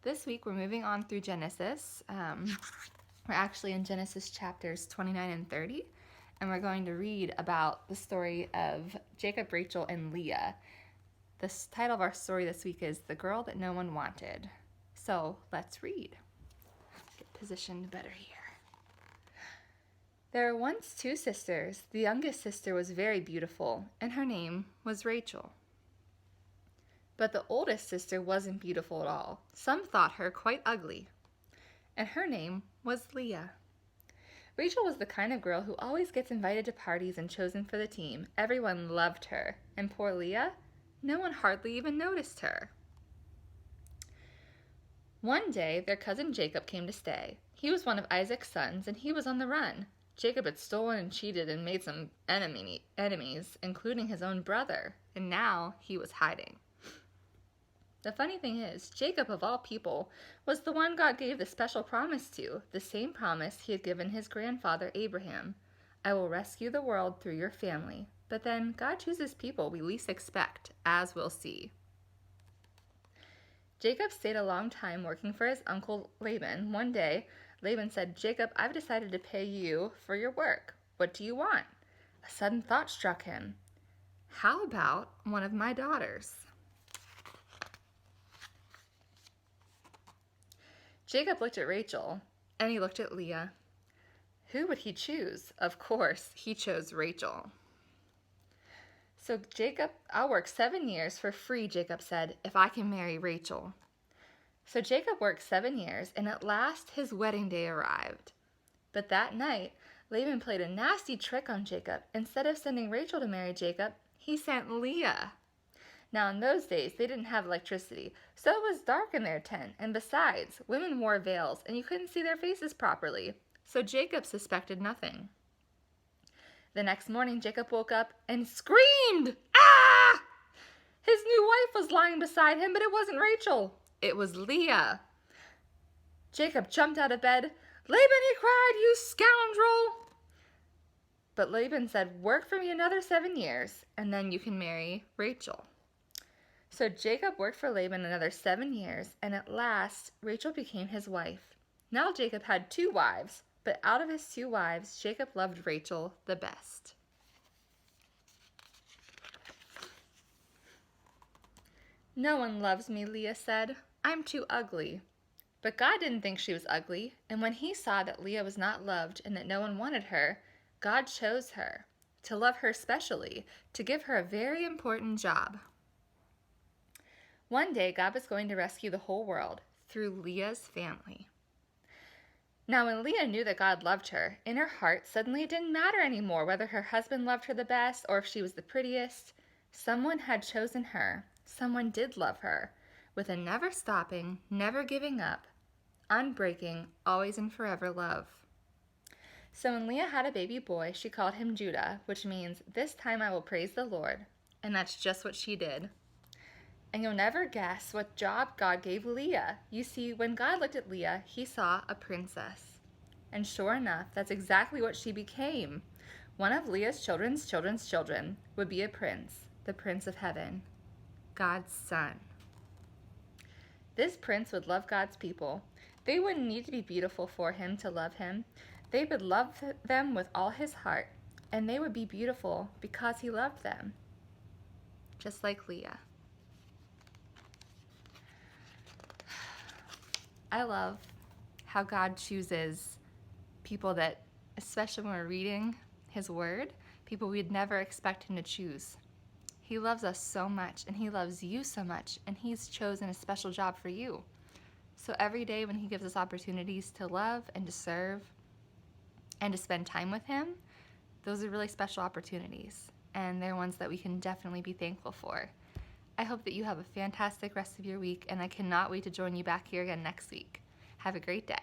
this week we're moving on through Genesis. We're actually in Genesis chapters 29 and 30, and we're going to read about the story of Jacob, Rachel, and Leah. The title of our story this week is The Girl That No One Wanted. So let's read. Get positioned better here. There were once two sisters. The youngest sister was very beautiful, and her name was Rachel. But the oldest sister wasn't beautiful at all. Some thought her quite ugly, and her name was Leah. Rachel was the kind of girl who always gets invited to parties and chosen for the team. Everyone loved her, and poor Leah, no one hardly even noticed her. One day, their cousin Jacob came to stay. He was one of Isaac's sons, and he was on the run. Jacob had stolen and cheated and made some enemies, including his own brother, and now he was hiding. The funny thing is, Jacob, of all people, was the one God gave the special promise to, the same promise he had given his grandfather Abraham. I will rescue the world through your family. But then God chooses people we least expect, as we'll see. Jacob stayed a long time working for his uncle Laban. One day, Laban said, Jacob, I've decided to pay you for your work. What do you want? A sudden thought struck him. How about one of my daughters? Jacob looked at Rachel, and he looked at Leah. Who would he choose? Of course, he chose Rachel. So Jacob, I'll work 7 years for free, Jacob said, if I can marry Rachel. So Jacob worked 7 years, and at last his wedding day arrived. But that night, Laban played a nasty trick on Jacob. Instead of sending Rachel to marry Jacob, he sent Leah. Now, in those days, they didn't have electricity, so it was dark in their tent, and besides, women wore veils, and you couldn't see their faces properly, so Jacob suspected nothing. The next morning, Jacob woke up and screamed, "Ah!" His new wife was lying beside him, but it wasn't Rachel. It was Leah. Jacob jumped out of bed. Laban, he cried, you scoundrel! But Laban said, work for me another 7 years, and then you can marry Rachel. So Jacob worked for Laban another 7 years, and at last Rachel became his wife. Now Jacob had 2 wives, but out of his 2 wives, Jacob loved Rachel the best. No one loves me, Leah said. I'm too ugly. But God didn't think she was ugly, and when he saw that Leah was not loved and that no one wanted her, God chose her, to love her specially, to give her a very important job. One day, God was going to rescue the whole world through Leah's family. Now, when Leah knew that God loved her, in her heart, suddenly it didn't matter anymore whether her husband loved her the best or if she was the prettiest. Someone had chosen her. Someone did love her, with a never stopping, never giving up, unbreaking, always and forever love. So when Leah had a baby boy, she called him Judah, which means, this time I will praise the Lord. And that's just what she did. And you'll never guess what job God gave Leah. You see, when God looked at Leah, he saw a princess. And sure enough, that's exactly what she became. One of Leah's children's children would be a prince, the Prince of Heaven, God's son. This prince would love God's people. They wouldn't need to be beautiful for him to love him. They would love them with all his heart, and they would be beautiful because he loved them, just like Leah. I love how God chooses people that, especially when we're reading his word, people we'd never expect him to choose. He loves us so much, and he loves you so much, and he's chosen a special job for you. So every day when he gives us opportunities to love and to serve and to spend time with him, those are really special opportunities, and they're ones that we can definitely be thankful for. I hope that you have a fantastic rest of your week, and I cannot wait to join you back here again next week. Have a great day.